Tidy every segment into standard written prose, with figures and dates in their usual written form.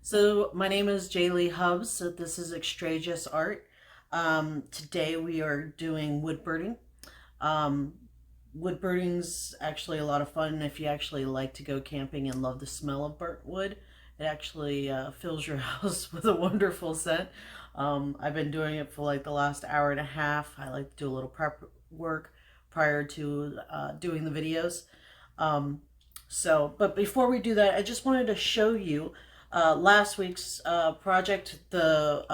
So my name is Jaylee Hubbs. So this is Extrageous Art. Today we are doing wood burning. Um, Wood burning's actually a lot of fun if you actually like to go camping and love the smell of burnt wood. It actually fills your house with a wonderful scent. I've been doing it for like the last hour and a half. I like to do a little prep work prior to doing the videos. But before we do that, I just wanted to show you last week's project, the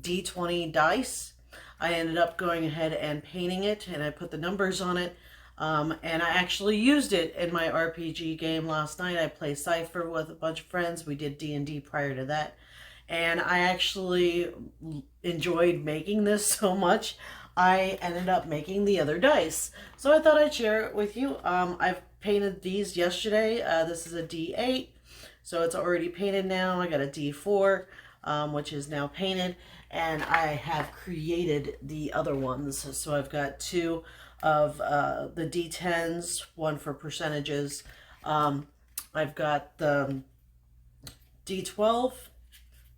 D20 dice. I ended up going ahead and painting it, and I put the numbers on it. And I actually used it in my RPG game last night. I played Cypher with a bunch of friends. We did D&D prior to that. And I actually enjoyed making this so much, I ended up making the other dice. So I thought I'd share it with you. I've painted these yesterday. This is a D8, so it's already painted now. I got a D4, which is now painted, and I have created the other ones. So I've got two of the D10s, one for percentages. I've got the D12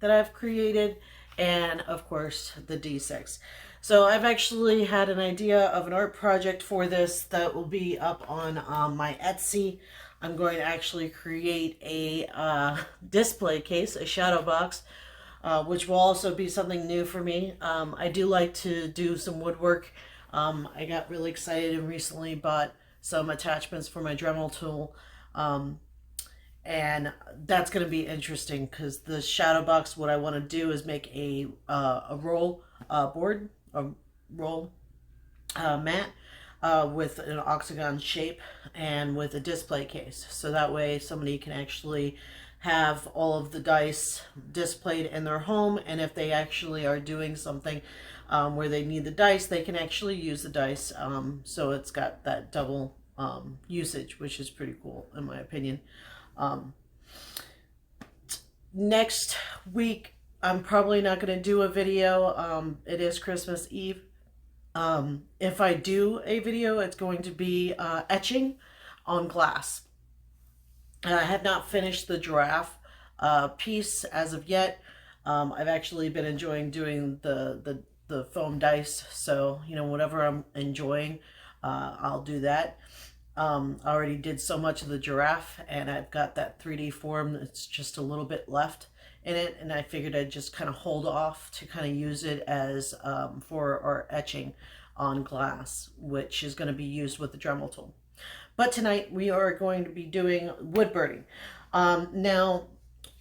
that I've created, and of course the D6. So I've actually had an idea of an art project for this that will be up on my Etsy. I'm going to actually create a display case, a shadow box, which will also be something new for me. I do like to do some woodwork. I got really excited and recently bought some attachments for my Dremel tool. And that's going to be interesting because the shadow box, what I want to do is make a roll board, a roll mat with an octagon shape and with a display case. So that way somebody can actually have all of the dice displayed in their home, and if they actually are doing something where they need the dice, they can actually use the dice. So it's got that double usage, which is pretty cool in my opinion. Next week, I'm probably not going to do a video. It is Christmas Eve. If I do a video, it's going to be etching on glass. I have not finished the giraffe piece as of yet. I've actually been enjoying doing the foam dice. So, you know, whatever I'm enjoying, I'll do that. I already did so much of the giraffe, and I've got that 3D form that's just a little bit left in it, and I figured I'd just kind of hold off to kind of use it as for our etching on glass, which is going to be used with the Dremel tool. But tonight we are going to be doing wood burning. Now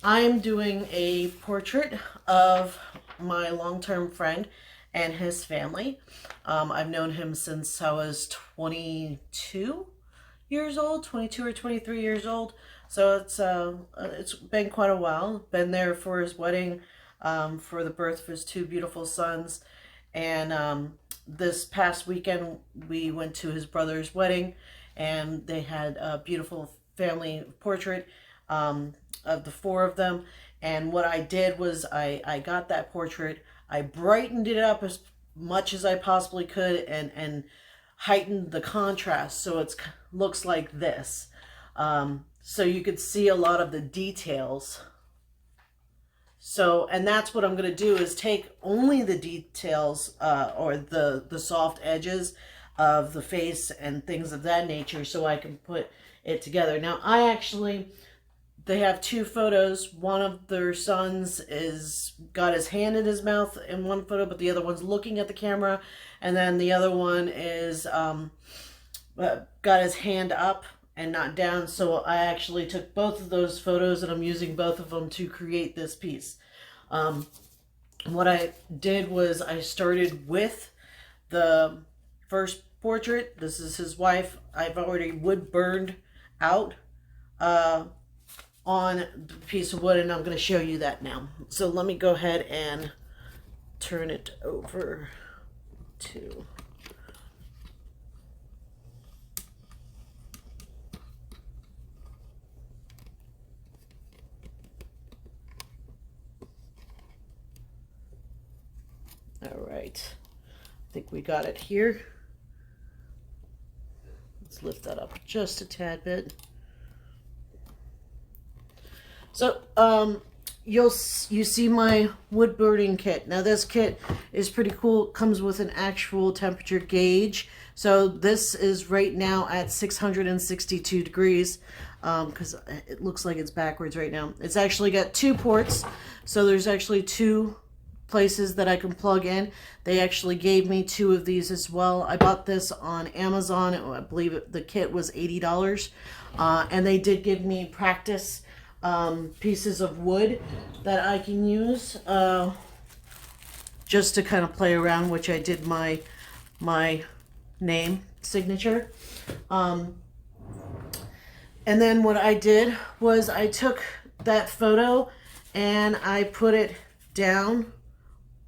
I'm doing a portrait of my long-term friend and his family. I've known him since I was 22 years old, 22 or 23 years old. So it's been quite a while. Been there for his wedding, for the birth of his two beautiful sons. And this past weekend, we went to his brother's wedding, and they had a beautiful family portrait of the four of them. And what I did was I got that portrait, I brightened it up as much as I possibly could, and heightened the contrast so it looks like this. So you could see a lot of the details. So, and that's what I'm going to do, is take only the details or the soft edges of the face and things of that nature so I can put it together. Now, they have two photos. One of their sons got his hand in his mouth in one photo, but the other one's looking at the camera. And then the other one is got his hand up and not down. So I actually took both of those photos, and I'm using both of them to create this piece. What I did was I started with the first portrait. This is his wife. I've already wood burned out on the piece of wood, and I'm going to show you that now. So let me go ahead and turn it over to... All right, I think we got it here. Let's lift that up just a tad bit. So you see my wood burning kit. Now this kit is pretty cool. It comes with an actual temperature gauge. So this is right now at 662 degrees because it looks like it's backwards right now. It's actually got 2 ports. So there's actually 2 places that I can plug in. They actually gave me 2 of these as well. I bought this on Amazon. I believe the kit was $80. And they did give me practice pieces of wood that I can use just to kind of play around, which I did my name signature. And then what I did was I took that photo and I put it down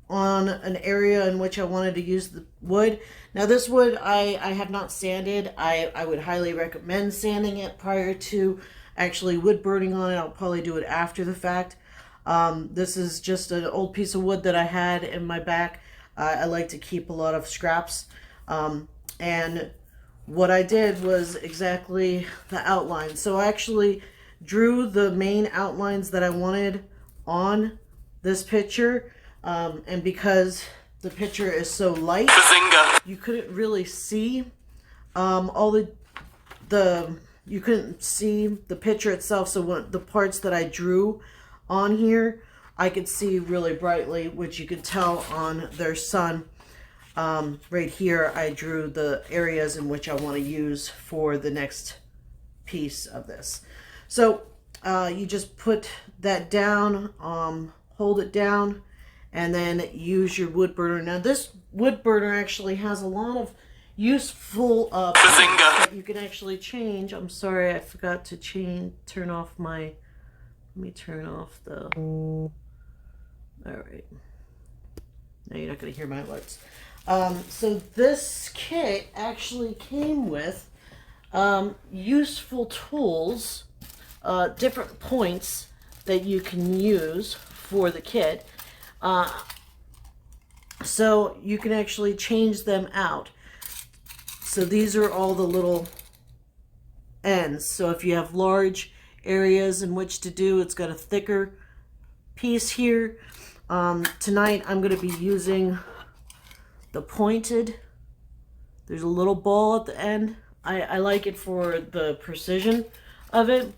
on an area in which I wanted to use the wood. Now this wood I have not sanded. I would highly recommend sanding it prior to actually wood burning on it. I'll probably do it after the fact. This is just an old piece of wood that I had in my back. I like to keep a lot of scraps. And what I did was exactly the outline. So I actually drew the main outlines that I wanted on this picture. And because the picture is so light, you couldn't really see you couldn't see the picture itself. So the parts that I drew on here, I could see really brightly, which you could tell on their sun. Right here, I drew the areas in which I want to use for the next piece of this. So you just put that down, hold it down, and then use your wood burner. Now this wood burner actually has a lot of useful that you can actually change. I'm sorry, I forgot to turn off my, let me turn off the, all right. Now you're not going to hear my lights. So this kit actually came with useful tools, different points that you can use for the kit. So you can actually change them out. So these are all the little ends. So if you have large areas in which to do, it's got a thicker piece here. Tonight I'm going to be using the pointed. There's a little ball at the end. I like it for the precision of it,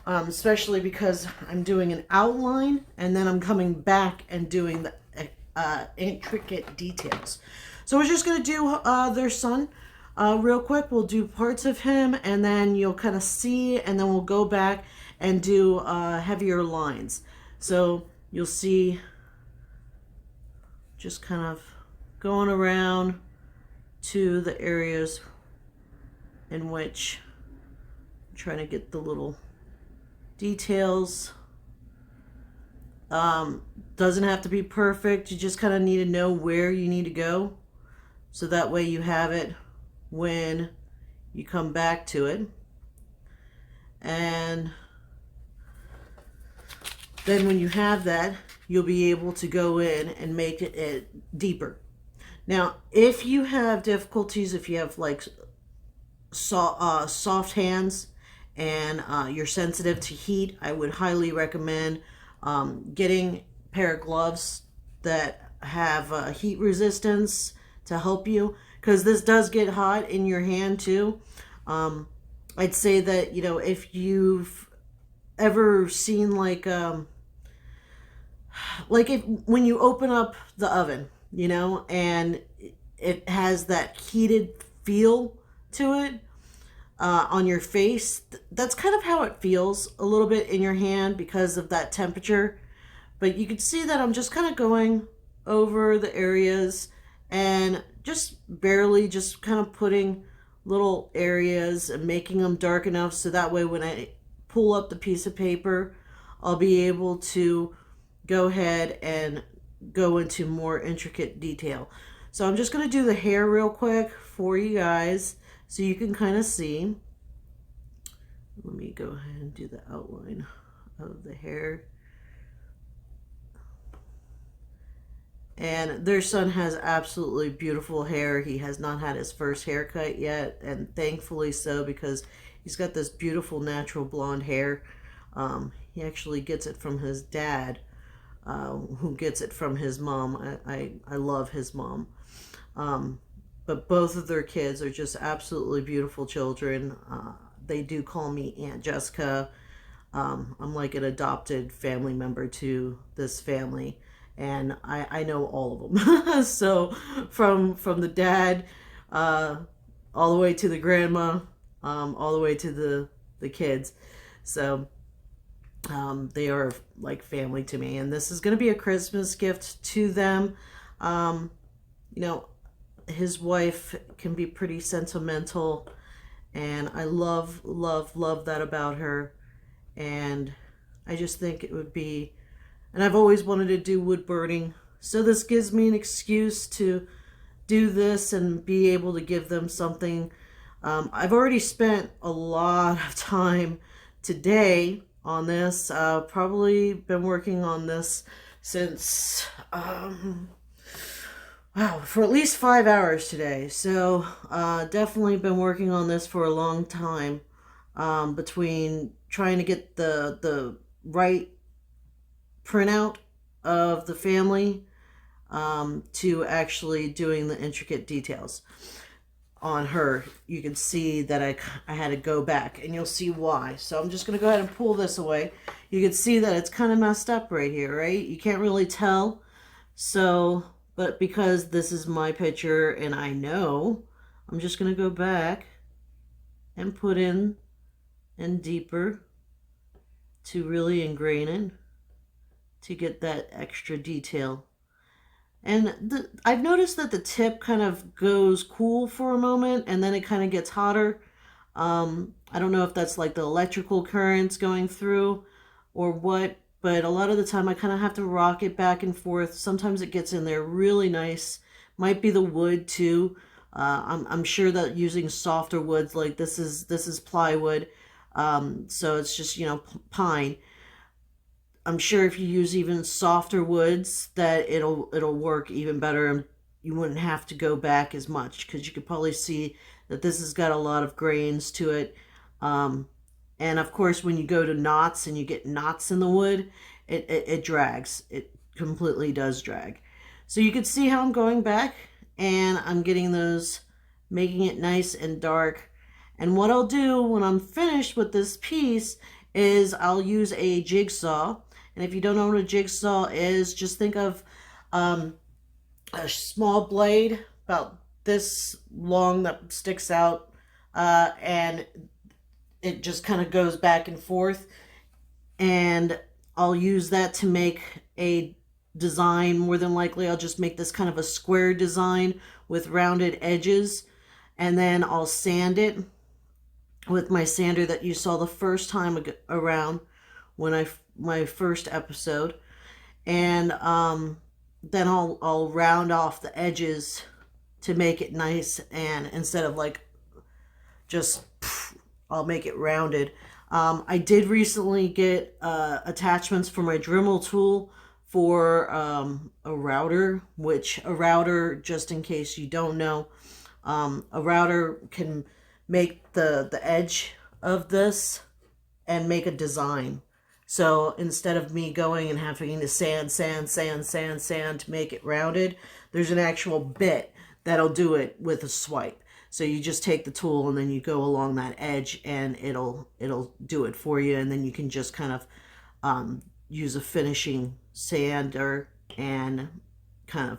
especially because I'm doing an outline and then I'm coming back and doing the intricate details. So we're just going to do their son real quick. We'll do parts of him and then you'll kind of see, and then we'll go back and do heavier lines. So you'll see just kind of going around to the areas in which I'm trying to get the little details. Doesn't have to be perfect. You just kind of need to know where you need to go, so that way you have it when you come back to it. And then when you have that, you'll be able to go in and make it deeper. Now, if you have difficulties, if you have like soft hands and you're sensitive to heat, I would highly recommend getting a pair of gloves that have heat resistance to help you, because this does get hot in your hand too. I'd say that, you know, if you've ever seen like when you open up the oven, you know, and it has that heated feel to it on your face, that's kind of how it feels a little bit in your hand because of that temperature. But you can see that I'm just kind of going over the areas and just barely just kind of putting little areas and making them dark enough so that way when I pull up the piece of paper, I'll be able to go ahead and go into more intricate detail. So I'm just going to do the hair real quick for you guys so you can kind of see. Let me go ahead and do the outline of the hair. And their son has absolutely beautiful hair. He has not had his first haircut yet, and thankfully so, because he's got this beautiful natural blonde hair. He actually gets it from his dad, who gets it from his mom. I love his mom. But both of their kids are just absolutely beautiful children. They do call me Aunt Jessica. I'm like an adopted family member to this family, and I know all of them. So from the dad, all the way to the grandma, all the way to the kids. So they are like family to me, and this is going to be a Christmas gift to them. You know, his wife can be pretty sentimental, and I love that about her. And I just think it would be, and I've always wanted to do wood burning, so this gives me an excuse to do this and be able to give them something. I've already spent a lot of time today on this. Probably been working on this since wow, for at least 5 hours today. So definitely been working on this for a long time, between trying to get the right printout of the family, to actually doing the intricate details on her. You can see that I had to go back, and you'll see why. So I'm just going to go ahead and pull this away. You can see that it's kind of messed up right here, right? You can't really tell. So, but because this is my picture and I know, I'm just going to go back and put in and deeper to really ingrain it, to get that extra detail. And I've noticed that the tip kind of goes cool for a moment, and then it kind of gets hotter. I don't know if that's like the electrical currents going through or what, but a lot of the time I kind of have to rock it back and forth. Sometimes it gets in there really nice. Might be the wood too. I'm sure that using softer woods, like this is plywood, so it's just, you know, pine. I'm sure if you use even softer woods that it'll work even better, and you wouldn't have to go back as much, because you could probably see that this has got a lot of grains to it. And of course, when you go to knots and you get knots in the wood, it drags. It completely does drag. So you can see how I'm going back, and I'm getting those, making it nice and dark. And what I'll do when I'm finished with this piece is I'll use a jigsaw. And if you don't know what a jigsaw is, just think of a small blade about this long that sticks out, and it just kind of goes back and forth. And I'll use that to make a design. More than likely, I'll just make this kind of a square design with rounded edges. And then I'll sand it with my sander that you saw the first time around when my first episode. And then I'll round off the edges to make it nice, and instead of like just I'll make it rounded. I did recently get attachments for my Dremel tool for a router, which a router, just in case you don't know, a router can make the edge of this and make a design. So instead of me going and having to sand to make it rounded, there's an actual bit that'll do it with a swipe. So you just take the tool and then you go along that edge, and it'll do it for you. And then you can just kind of use a finishing sander and kind of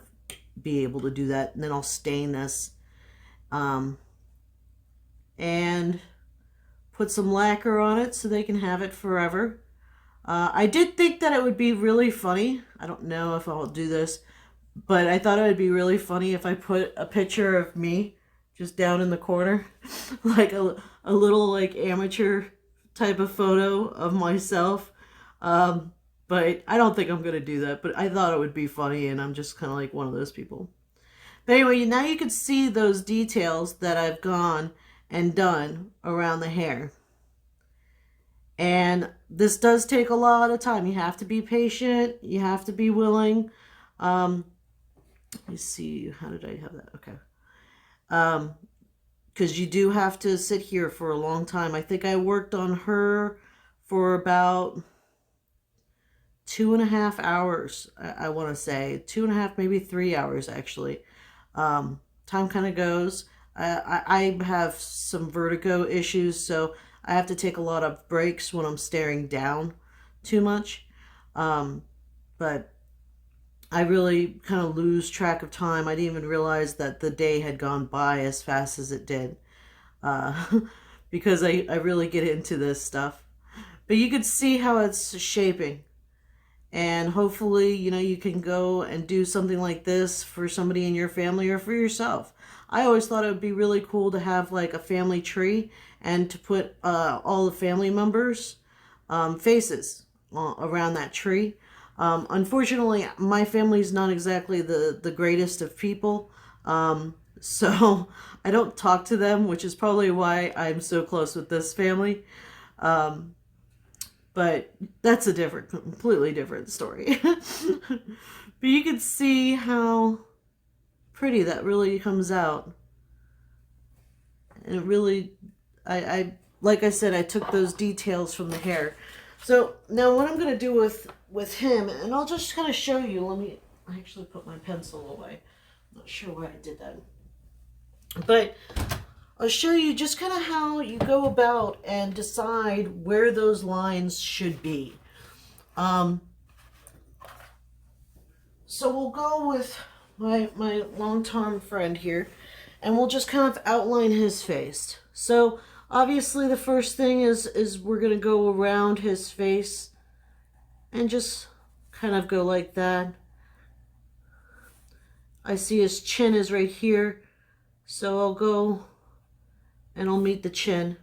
be able to do that. And then I'll stain this and put some lacquer on it so they can have it forever. I did think that it would be really funny. I don't know if I'll do this, but I thought it would be really funny if I put a picture of me just down in the corner, like a little like amateur type of photo of myself. But I don't think I'm going to do that, but I thought it would be funny, and I'm just kind of like one of those people. But anyway, now you can see those details that I've gone and done around the hair. And this does take a lot of time. You have to be patient. You have to be willing. Let me see. How did I have that? Okay. Because you do have to sit here for a long time. I think I worked on her for about 2.5 hours, I want to say. 2.5, maybe 3 hours, actually. Time kind of goes. I have some vertigo issues, so I have to take a lot of breaks when I'm staring down too much. But I really kind of lose track of time. I didn't even realize that the day had gone by as fast as it did. Because I really get into this stuff. But you can see how it's shaping. And hopefully, you know, you can go and do something like this for somebody in your family or for yourself. I always thought it would be really cool to have like a family tree and to put all the family members' faces around that tree. Unfortunately, my family's not exactly the greatest of people. So I don't talk to them, which is probably why I'm so close with this family. But that's a completely different story. But you can see how pretty that really comes out. And it really, like I said, I took those details from the hair. So now what I'm going to do with him, and I'll just kind of show you. I actually put my pencil away. I'm not sure why I did that. But I'll show you just kind of how you go about and decide where those lines should be. So we'll go with my long-term friend here, and we'll just kind of outline his face. So obviously the first thing is we're going to go around his face and just kind of go like that. I see his chin is right here, so I'll go and I'll meet the chin,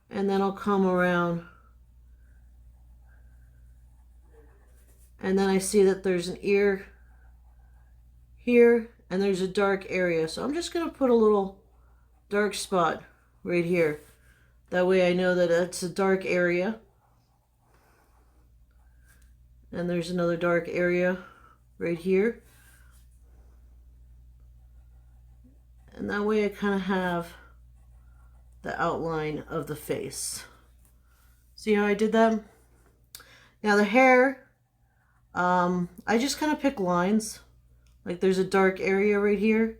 and then I'll come around, and then I see that there's an ear here and there's a dark area, so I'm just gonna put a little dark spot right here. That way I know that it's a dark area, and there's another dark area right here, and that way I kind of have the outline of the face. See how I did that? Now the hair, I just kind of pick lines. Like there's a dark area right here,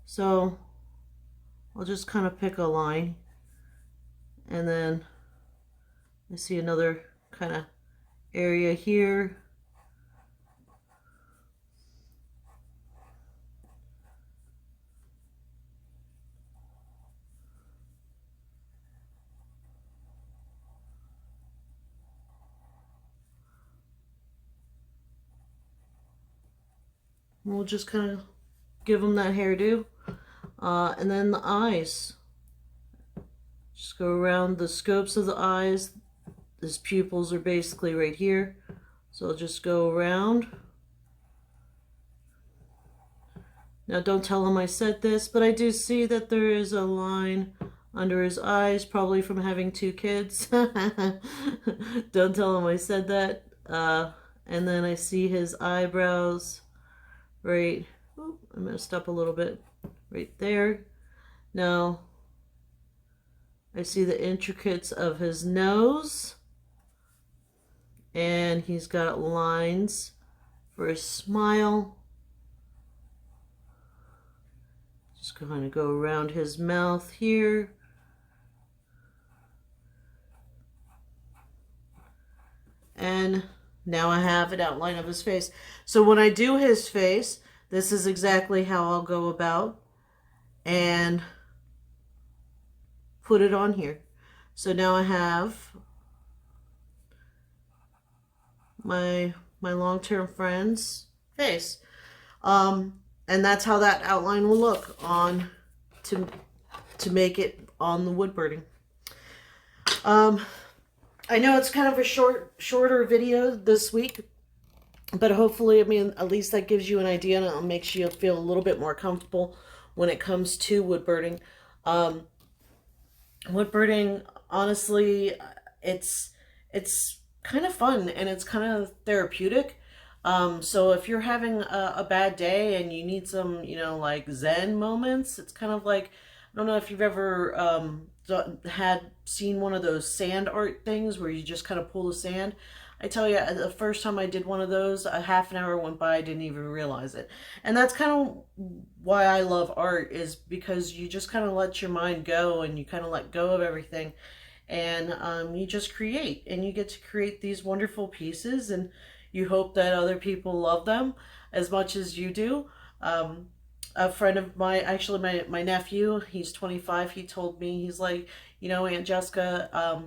so I'll just kind of pick a line, and then I see another kind of area here. We'll just kind of give them that hairdo. And then the eyes. Just go around the scopes of the eyes. His pupils are basically right here. So I'll just go around. Now don't tell him I said this, but I do see that there is a line under his eyes, probably from having 2 kids. Don't tell him I said that. And then I see his eyebrows. Right, oh, I messed up a little bit right there. Now I see the intricates of his nose, and he's got lines for his smile. Just kind of go around his mouth here. And now I have an outline of his face. So when I do his face, this is exactly how I'll go about and put it on here. So now I have my long-term friend's face. And that's how that outline will look on to make it on the Woodburning. I know it's kind of a shorter video this week, but hopefully, I mean, at least that gives you an idea, and it makes you feel a little bit more comfortable when it comes to woodburning. Woodburning, honestly, it's kind of fun, and it's kind of therapeutic. So if you're having a bad day and you need some, you know, like Zen moments, it's kind of like, I don't know if you've ever seen one of those sand art things where you just kind of pull the sand. I tell you, the first time I did one of those, a half an hour went by, I didn't even realize it. And that's kind of why I love art, is because you just kind of let your mind go and you kind of let go of everything. And you just create, and you get to create these wonderful pieces, and you hope that other people love them as much as you do. A friend of mine, actually my nephew, he's 25, he told me, he's like, you know, Aunt Jessica,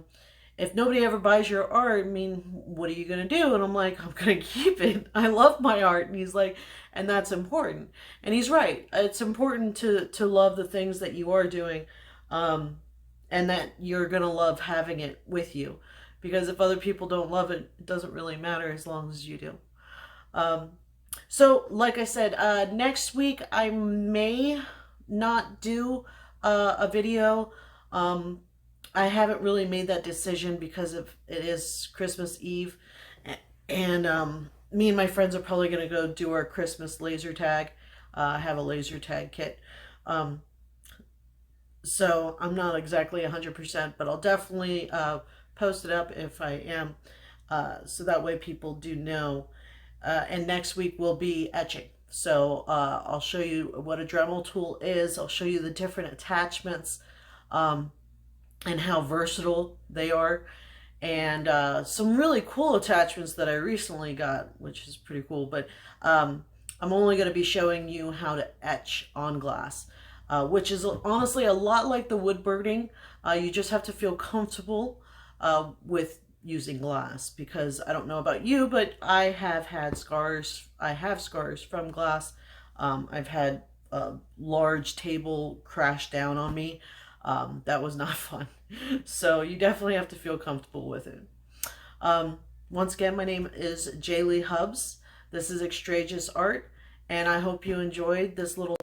if nobody ever buys your art, I mean, what are you going to do? And I'm like, I'm going to keep it. I love my art. And he's like, and that's important. And he's right. It's important to love the things that you are doing, and that you're going to love having it with you. Because if other people don't love it, it doesn't really matter as long as you do. So, like I said, next week I may not do a video. I haven't really made that decision because it is Christmas Eve. And me and my friends are probably going to go do our Christmas laser tag. I have a laser tag kit. So I'm not exactly 100%, but I'll definitely post it up if I am. So that way people do know. And next week will be etching. So I'll show you what a Dremel tool is. I'll show you the different attachments and how versatile they are. And some really cool attachments that I recently got, which is pretty cool. But I'm only going to be showing you how to etch on glass, which is honestly a lot like the woodburning. You just have to feel comfortable with using glass, because I don't know about you, but I have had scars. I have scars from glass. I've had a large table crash down on me. That was not fun. So you definitely have to feel comfortable with it. Once again, my name is Jaylee Hubbs. This is Extrageous Art, and I hope you enjoyed this little